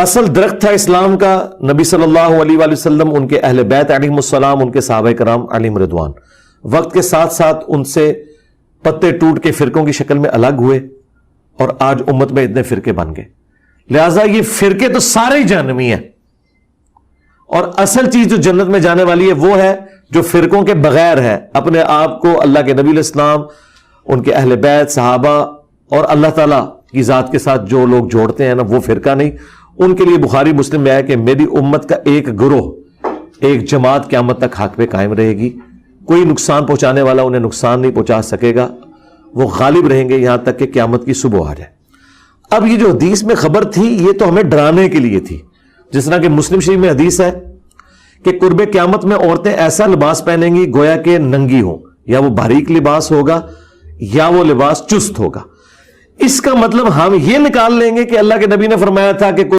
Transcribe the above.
اصل درخت تھا اسلام کا نبی صلی اللہ علیہ وآلہ وسلم، ان کے اہل بیت علیہم السلام، ان کے صحابہ کرام علیہم رضوان. وقت کے ساتھ ساتھ ان سے پتے ٹوٹ کے فرقوں کی شکل میں الگ ہوئے اور آج امت میں اتنے فرقے بن گئے. لہٰذا یہ فرقے تو سارے ہی جہنمی ہیں، اور اصل چیز جو جنت میں جانے والی ہے وہ ہے جو فرقوں کے بغیر ہے، اپنے آپ کو اللہ کے نبی علیہ السلام، ان کے اہل بیت، صحابہ اور اللہ تعالیٰ کی ذات کے ساتھ جو لوگ جوڑتے ہیں نا، وہ فرقہ نہیں. ان کے لیے بخاری مسلم میں ہے کہ میری امت کا ایک گروہ، ایک جماعت قیامت تک حق پہ قائم رہے گی، کوئی نقصان پہنچانے والا انہیں نقصان نہیں پہنچا سکے گا، وہ غالب رہیں گے یہاں تک کہ قیامت کی صبح آ جائے. اب یہ جو حدیث میں خبر تھی یہ تو ہمیں ڈرانے کے لیے تھی، جس طرح کہ مسلم شریف میں حدیث ہے کہ قرب قیامت میں عورتیں ایسا لباس پہنیں گی گویا کہ ننگی ہوں، یا وہ باریک لباس ہوگا یا وہ لباس چست ہوگا. اس کا مطلب ہم یہ نکال لیں گے کہ اللہ کے نبی نے فرمایا تھا کہ